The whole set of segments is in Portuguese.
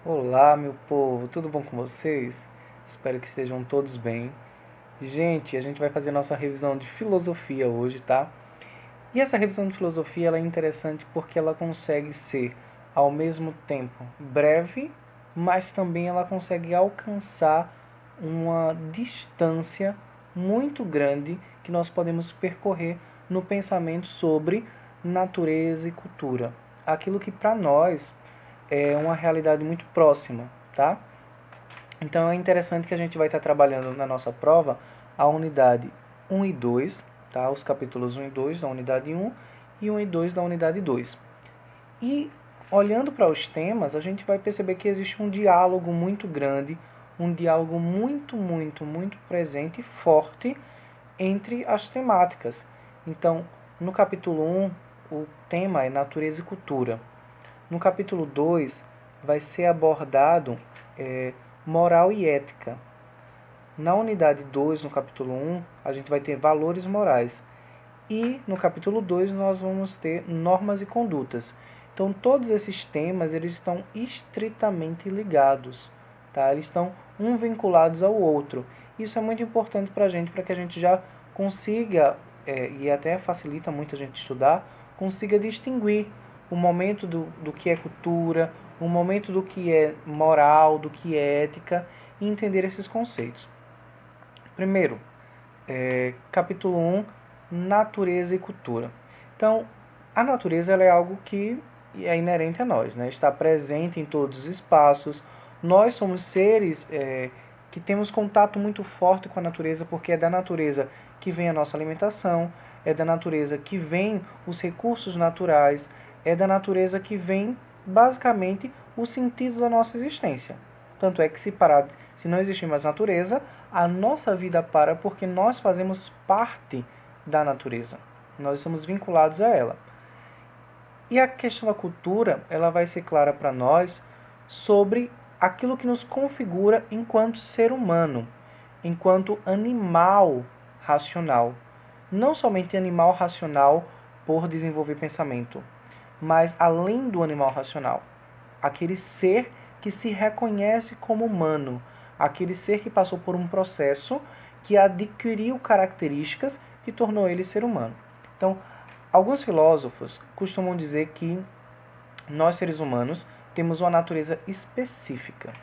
Olá, meu povo, tudo bom com vocês? Espero que estejam todos bem. Gente, a gente vai fazer nossa revisão de filosofia hoje, tá? E essa revisão de filosofia ela é interessante porque ela consegue ser, ao mesmo tempo, breve, mas também ela consegue alcançar uma distância muito grande que nós podemos percorrer no pensamento sobre natureza e cultura. Aquilo que para nós é uma realidade muito próxima, tá? Então é interessante que a gente vai estar trabalhando na nossa prova a unidade 1 e 2, tá? Os capítulos 1 e 2 da unidade 1 e 1 e 2 da unidade 2. E olhando para os temas, a gente vai perceber que existe um diálogo muito grande, um diálogo muito presente e forte entre as temáticas. Então, no capítulo 1, o tema é natureza e cultura. No capítulo 2, vai ser abordado moral e ética. Na unidade 2, no capítulo 1, a gente vai ter valores morais. E no capítulo 2 nós vamos ter normas e condutas. Então todos esses temas eles estão estritamente ligados, tá? Eles estão um vinculados ao outro. Isso é muito importante para que a gente já consiga, e até facilita muito a gente estudar, consiga distinguir o momento do que é cultura, o momento do que é moral, do que é ética, e entender esses conceitos. Primeiro, capítulo 1, natureza e cultura. Então, a natureza ela é algo que é inerente a nós, né? Está presente em todos os espaços. Nós somos seres que temos contato muito forte com a natureza, porque é da natureza que vem a nossa alimentação, é da natureza que vem os recursos naturais, é da natureza que vem, basicamente, o sentido da nossa existência. Tanto é que se não existir mais natureza, a nossa vida para porque nós fazemos parte da natureza. Nós estamos vinculados a ela. E a questão da cultura, ela vai ser clara para nós sobre aquilo que nos configura enquanto ser humano, enquanto animal racional. Não somente animal racional por desenvolver pensamento, mas além do animal racional, aquele ser que se reconhece como humano, aquele ser que passou por um processo que adquiriu características que tornou ele ser humano. Então, alguns filósofos costumam dizer que nós seres humanos temos uma natureza específica.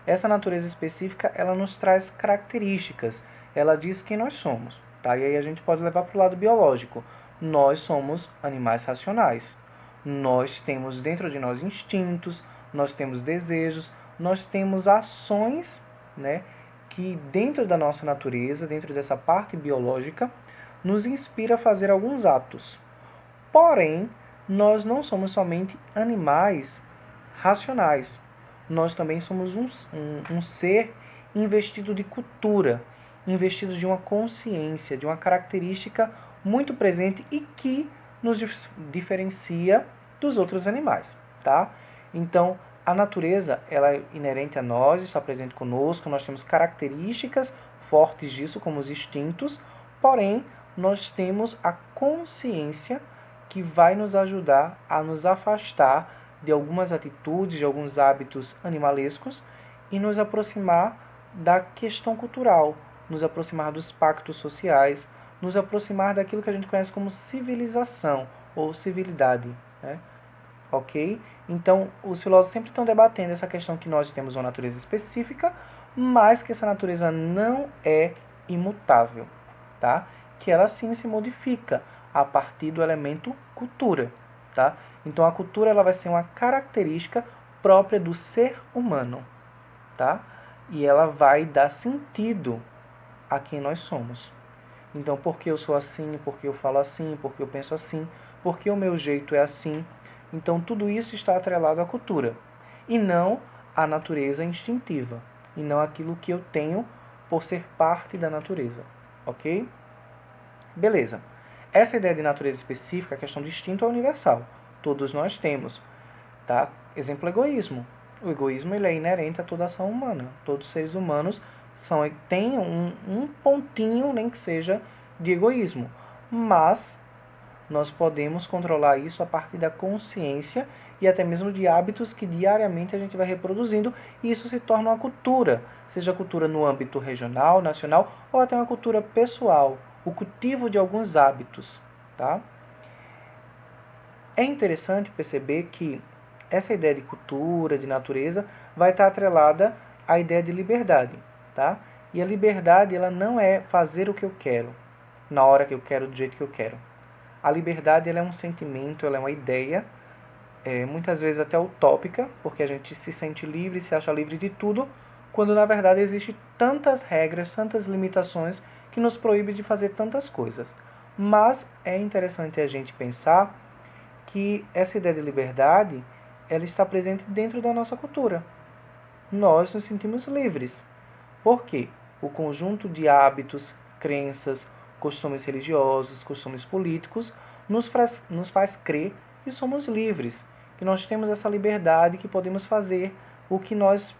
Essa natureza específica, ela nos traz características, ela diz quem nós somos, tá? E aí a gente pode levar para o lado biológico. Nós somos animais racionais. Nós temos dentro de nós instintos, nós temos desejos, nós temos ações, né, que dentro da nossa natureza, dentro dessa parte biológica, nos inspira a fazer alguns atos. Porém, nós não somos somente animais racionais. Nós também somos um ser investido de cultura, investido de uma consciência, de uma característica muito presente e que nos diferencia dos outros animais, tá? Então, a natureza, ela é inerente a nós, está presente conosco, nós temos características fortes disso, como os instintos, porém, nós temos a consciência que vai nos ajudar a nos afastar de algumas atitudes, de alguns hábitos animalescos e nos aproximar da questão cultural, nos aproximar dos pactos sociais, nos aproximar daquilo que a gente conhece como civilização ou civilidade, né? Ok? Então, os filósofos sempre estão debatendo essa questão que nós temos uma natureza específica, mas que essa natureza não é imutável, tá? Que ela sim se modifica a partir do elemento cultura, tá? Então, a cultura ela vai ser uma característica própria do ser humano, tá? E ela vai dar sentido a quem nós somos. Então, porque eu sou assim, porque eu falo assim, porque eu penso assim, porque o meu jeito é assim. Então, tudo isso está atrelado à cultura e não à natureza instintiva, e não aquilo que eu tenho por ser parte da natureza, ok? Beleza. Essa ideia de natureza específica, a questão do instinto é universal. Todos nós temos, tá? Exemplo, egoísmo. O egoísmo ele é inerente a toda ação humana. Todos os seres humanos têm um pontinho, nem que seja, de egoísmo. Mas nós podemos controlar isso a partir da consciência e até mesmo de hábitos que diariamente a gente vai reproduzindo, e isso se torna uma cultura, seja cultura no âmbito regional, nacional, ou até uma cultura pessoal, o cultivo de alguns hábitos, tá? É interessante perceber que essa ideia de cultura, de natureza, vai estar atrelada à ideia de liberdade, tá? E a liberdade, ela não é fazer o que eu quero, na hora que eu quero, do jeito que eu quero. A liberdade, ela é um sentimento, ela é uma ideia, muitas vezes até utópica, porque a gente se sente livre, se acha livre de tudo, quando na verdade existem tantas regras, tantas limitações que nos proíbem de fazer tantas coisas. Mas é interessante a gente pensar que essa ideia de liberdade, ela está presente dentro da nossa cultura. Nós nos sentimos livres. Por quê? O conjunto de hábitos, crenças, costumes religiosos, costumes políticos, nos faz crer que somos livres, que nós temos essa liberdade, que podemos fazer o que nós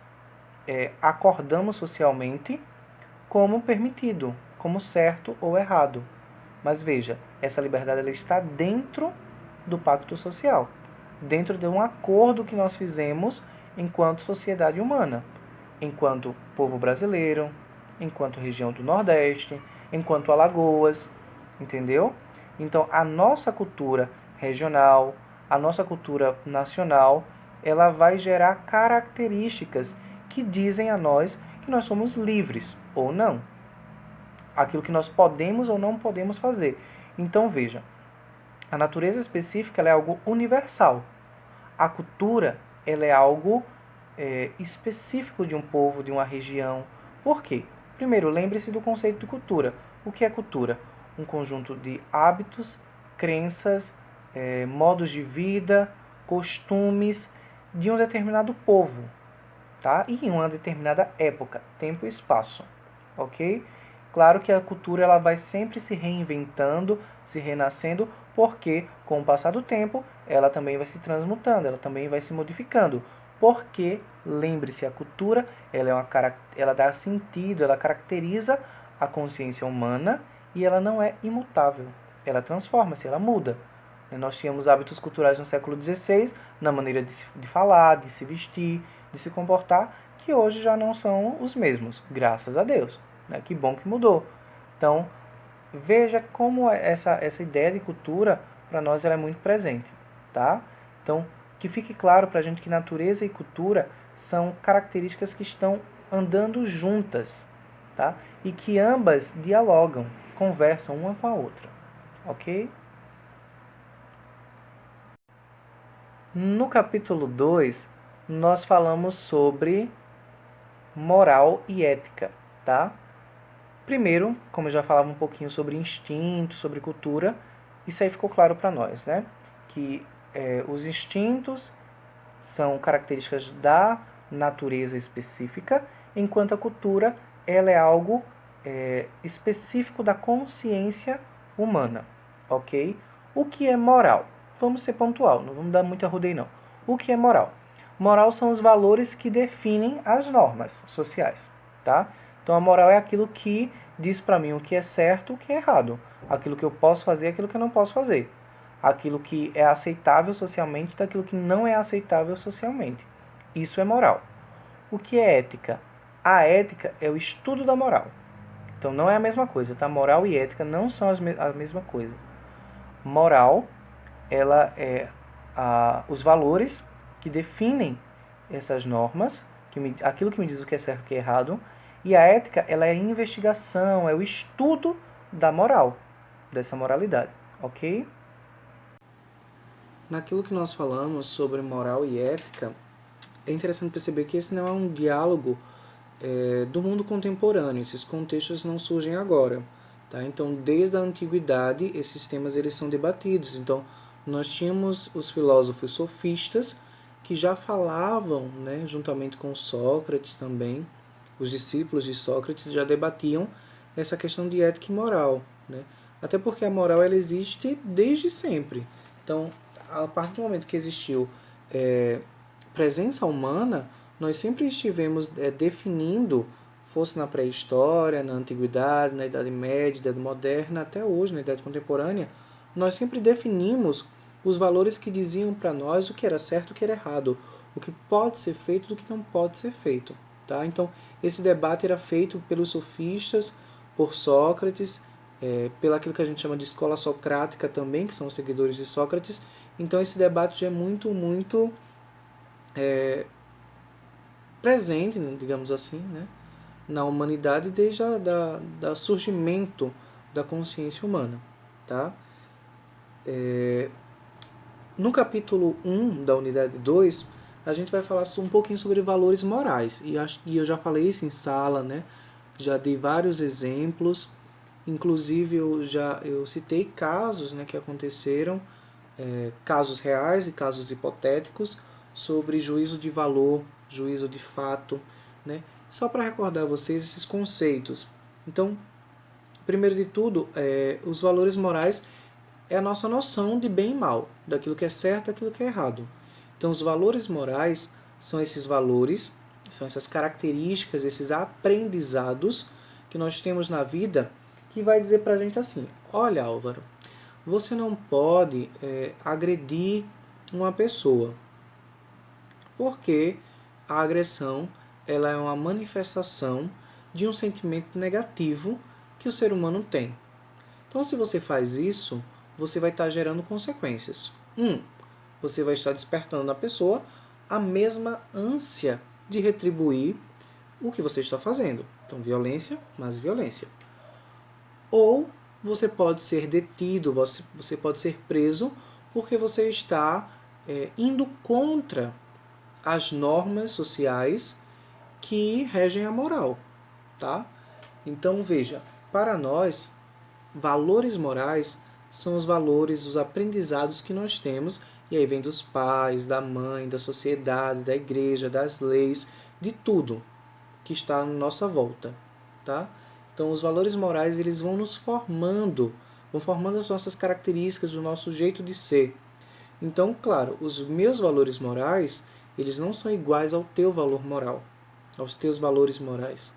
acordamos socialmente como permitido, como certo ou errado. Mas veja, essa liberdade ela está dentro do pacto social, dentro de um acordo que nós fizemos enquanto sociedade humana, enquanto povo brasileiro, enquanto região do Nordeste, enquanto Alagoas, entendeu? Então, a nossa cultura regional, a nossa cultura nacional, ela vai gerar características que dizem a nós que nós somos livres ou não. Aquilo que nós podemos ou não podemos fazer. Então, veja, a natureza específica ela é algo universal. A cultura ela é algo específico de um povo, de uma região. Por quê? Primeiro, lembre-se do conceito de cultura. O que é cultura? Um conjunto de hábitos, crenças, modos de vida, costumes de um determinado povo, tá? E em uma determinada época, tempo e espaço, ok? Claro que a cultura ela vai sempre se reinventando, se renascendo, porque com o passar do tempo ela também vai se transmutando, ela também vai se modificando. Porque, lembre-se, a cultura ela dá sentido, ela caracteriza a consciência humana e ela não é imutável. Ela transforma-se, ela muda. Nós tínhamos hábitos culturais no século XVI, na maneira de falar, de se vestir, de se comportar, que hoje já não são os mesmos, graças a Deus. Né? Que bom que mudou. Então, veja como essa ideia de cultura, para nós, ela é muito presente. Tá? Então, que fique claro para a gente que natureza e cultura são características que estão andando juntas. Tá? E que ambas dialogam, conversam uma com a outra. Ok? No capítulo 2, nós falamos sobre moral e ética, tá? Primeiro, como eu já falava um pouquinho sobre instinto, sobre cultura, isso aí ficou claro para nós, né? Que os instintos são características da natureza específica, enquanto a cultura ela é algo específico da consciência humana, ok? O que é moral? Vamos ser pontual, não vamos dar muita rodeio não. O que é moral? Moral são os valores que definem as normas sociais, tá? Então a moral é aquilo que diz para mim o que é certo e o que é errado. Aquilo que eu posso fazer e aquilo que eu não posso fazer. Aquilo que é aceitável socialmente daquilo que não é aceitável socialmente. Isso é moral. O que é ética? A ética é o estudo da moral. Então não é a mesma coisa, tá? Moral e ética não são a mesma coisa. Moral, ela é os valores que definem essas normas, aquilo que me diz o que é certo e o que é errado. E a ética, ela é a investigação, é o estudo da moral, dessa moralidade, ok? Naquilo que nós falamos sobre moral e ética, é interessante perceber que esse não é um diálogo do mundo contemporâneo, esses contextos não surgem agora. Tá? Então, desde a antiguidade, esses temas eles são debatidos. Então, nós tínhamos os filósofos sofistas que já falavam, né, juntamente com Sócrates também, os discípulos de Sócrates já debatiam essa questão de ética e moral. Né? Até porque a moral ela existe desde sempre. Então, a partir do momento que existiu presença humana, nós sempre estivemos definindo, fosse na pré-história, na antiguidade, na Idade Média, Idade Moderna, até hoje, na Idade Contemporânea, nós sempre definimos os valores que diziam para nós o que era certo e o que era errado, o que pode ser feito e o que não pode ser feito. Tá? Então, esse debate era feito pelos sofistas, por Sócrates, pela aquilo que a gente chama de escola socrática também, que são os seguidores de Sócrates. Então, esse debate já é muito presente, né, digamos assim, né, na humanidade desde o surgimento da consciência humana. Tá? No capítulo 1 da unidade 2, a gente vai falar um pouquinho sobre valores morais. E eu já falei isso em sala, né? Já dei vários exemplos. Inclusive, eu citei casos, né, que aconteceram, casos reais e casos hipotéticos, sobre juízo de valor, juízo de fato. Né? Só para recordar a vocês esses conceitos. Então, primeiro de tudo, os valores morais é a nossa noção de bem e mal, daquilo que é certo e daquilo que é errado. Então, os valores morais são esses valores, são essas características, esses aprendizados que nós temos na vida que vai dizer pra gente assim: olha, Álvaro, você não pode agredir uma pessoa, porque a agressão ela é uma manifestação de um sentimento negativo que o ser humano tem. Então, se você faz isso, você vai estar gerando consequências. Você vai estar despertando na pessoa a mesma ânsia de retribuir o que você está fazendo. Então, violência, mais violência. Ou você pode ser detido, você pode ser preso porque você está indo contra as normas sociais que regem a moral. Tá? Então, veja, para nós, valores morais são os valores, os aprendizados que nós temos, e aí vem dos pais, da mãe, da sociedade, da igreja, das leis, de tudo que está à nossa volta. Tá? Então, os valores morais eles vão nos formando, vão formando as nossas características, o nosso jeito de ser. Então, claro, os meus valores morais, eles não são iguais ao teu valor moral, aos teus valores morais,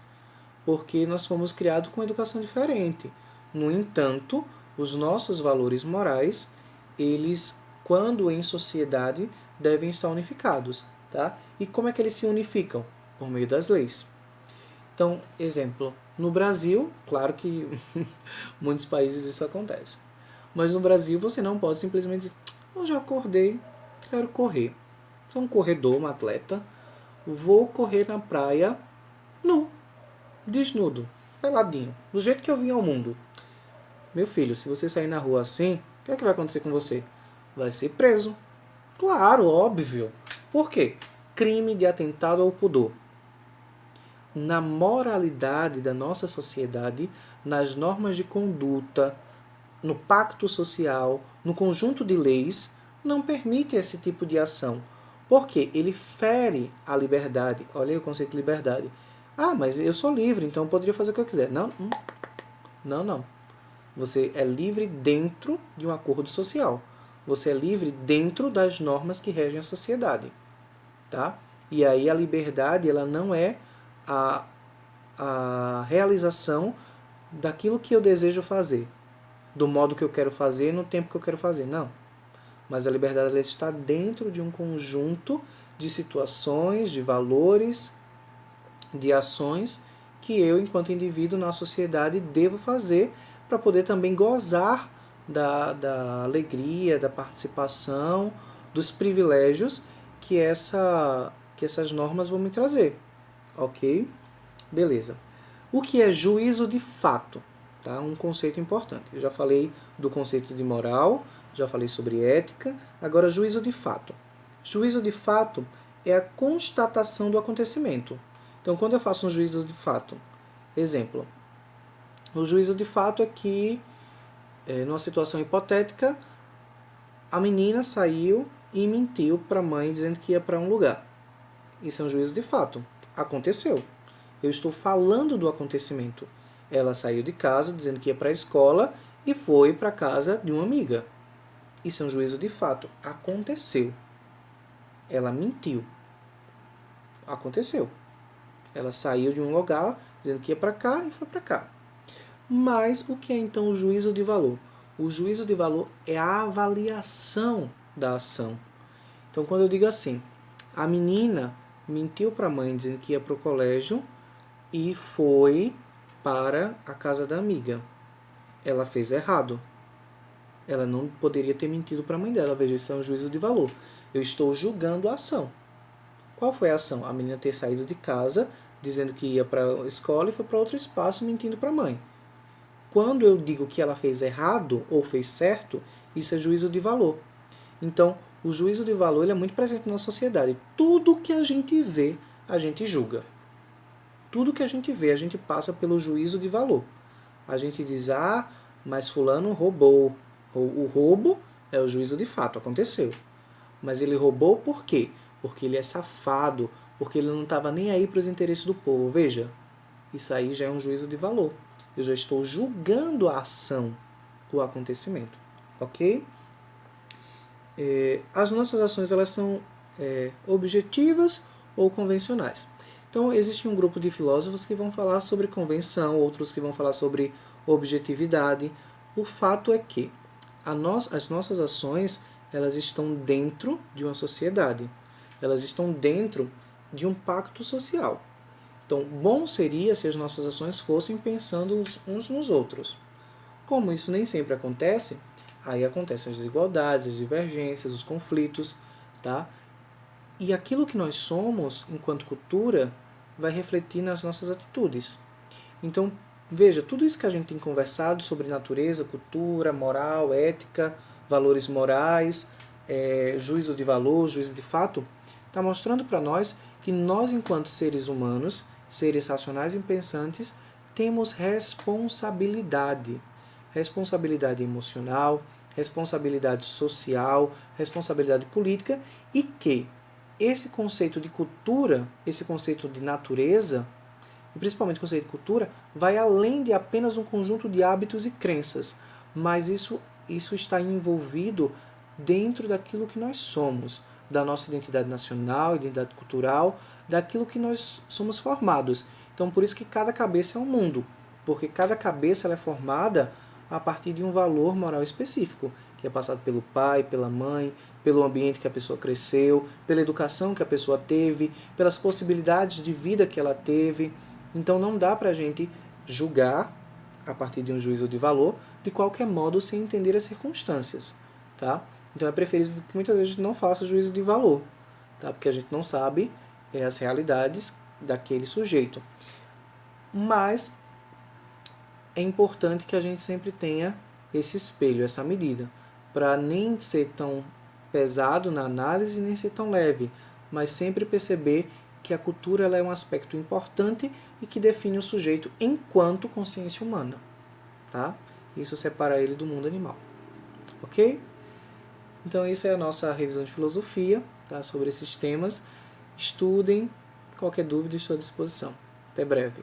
porque nós fomos criados com educação diferente. No entanto, os nossos valores morais, eles, quando em sociedade, devem estar unificados. Tá? E como é que eles se unificam? Por meio das leis. Então, exemplo, no Brasil, claro que muitos países isso acontece, mas no Brasil você não pode simplesmente dizer: eu já acordei, quero correr. Sou um corredor, um atleta, vou correr na praia nu, desnudo, peladinho, do jeito que eu vim ao mundo. Meu filho, se você sair na rua assim, o que é que vai acontecer com você? Vai ser preso. Claro, óbvio. Por quê? Crime de atentado ao pudor. Na moralidade da nossa sociedade, nas normas de conduta, no pacto social, no conjunto de leis, não permite esse tipo de ação. Porque ele fere a liberdade. Olha aí o conceito de liberdade. Ah, mas eu sou livre, então eu poderia fazer o que eu quiser. Não, não. Você é livre dentro de um acordo social. Você é livre dentro das normas que regem a sociedade. Tá? E aí a liberdade ela não é a realização daquilo que eu desejo fazer, do modo que eu quero fazer, no tempo que eu quero fazer. Não. Mas a liberdade ela está dentro de um conjunto de situações, de valores, de ações que eu, enquanto indivíduo na sociedade, devo fazer para poder também gozar da alegria, da participação, dos privilégios que essas normas vão me trazer. Ok? Beleza. O que é juízo de fato? Tá? Um conceito importante. Eu já falei do conceito de moral, já falei sobre ética, agora juízo de fato. Juízo de fato é a constatação do acontecimento. Então, quando eu faço um juízo de fato, exemplo, o juízo de fato é que, numa situação hipotética, a menina saiu e mentiu para a mãe dizendo que ia para um lugar. Isso é um juízo de fato. Aconteceu. Eu estou falando do acontecimento. Ela saiu de casa dizendo que ia para a escola e foi para a casa de uma amiga. Isso é um juízo de fato. Aconteceu. Ela mentiu. Aconteceu. Ela saiu de um lugar dizendo que ia para cá e foi para cá. Mas o que é então o juízo de valor? O juízo de valor é a avaliação da ação. Então, quando eu digo assim, a menina mentiu para a mãe dizendo que ia para o colégio e foi para a casa da amiga. Ela fez errado. Ela não poderia ter mentido para a mãe dela. Veja, isso é um juízo de valor. Eu estou julgando a ação. Qual foi a ação? A menina ter saído de casa dizendo que ia para a escola e foi para outro espaço mentindo para a mãe. Quando eu digo que ela fez errado ou fez certo, isso é juízo de valor. Então, o juízo de valor ele é muito presente na sociedade. Tudo que a gente vê, a gente julga. Tudo que a gente vê, a gente passa pelo juízo de valor. A gente diz, mas fulano roubou. O roubo é o juízo de fato, aconteceu. Mas ele roubou por quê? Porque ele é safado, porque ele não estava nem aí para os interesses do povo. Veja, isso aí já é um juízo de valor. Eu já estou julgando a ação, o acontecimento. Ok? As nossas ações elas são objetivas ou convencionais. Então, existe um grupo de filósofos que vão falar sobre convenção, outros que vão falar sobre objetividade. O fato é que as nossas ações elas estão dentro de uma sociedade. Elas estão dentro de um pacto social. Então, bom seria se as nossas ações fossem pensando uns nos outros. Como isso nem sempre acontece, aí acontecem as desigualdades, as divergências, os conflitos, tá? E aquilo que nós somos, enquanto cultura, vai refletir nas nossas atitudes. Então, veja, tudo isso que a gente tem conversado sobre natureza, cultura, moral, ética, valores morais, juízo de valor, juízo de fato, está mostrando para nós que nós, enquanto seres humanos, seres racionais e pensantes, temos responsabilidade. Responsabilidade emocional, responsabilidade social, responsabilidade política e que esse conceito de cultura, esse conceito de natureza, e principalmente o conceito de cultura, vai além de apenas um conjunto de hábitos e crenças, mas isso está envolvido dentro daquilo que nós somos, da nossa identidade nacional, identidade cultural, daquilo que nós somos formados. Então, por isso que cada cabeça é um mundo, porque cada cabeça ela é formada a partir de um valor moral específico, que é passado pelo pai, pela mãe, pelo ambiente que a pessoa cresceu, pela educação que a pessoa teve, pelas possibilidades de vida que ela teve. Então não dá para a gente julgar, a partir de um juízo de valor, de qualquer modo sem entender as circunstâncias. Tá? Então é preferível que muitas vezes a gente não faça juízo de valor, tá? Porque a gente não sabe as realidades daquele sujeito. Mas é importante que a gente sempre tenha esse espelho, essa medida, para nem ser tão pesado na análise, nem ser tão leve, mas sempre perceber que a cultura ela é um aspecto importante e que define o sujeito enquanto consciência humana. Tá? Isso separa ele do mundo animal. Ok? Então, essa é a nossa revisão de filosofia, tá? Sobre esses temas. Estudem, qualquer dúvida estou à disposição. Até breve.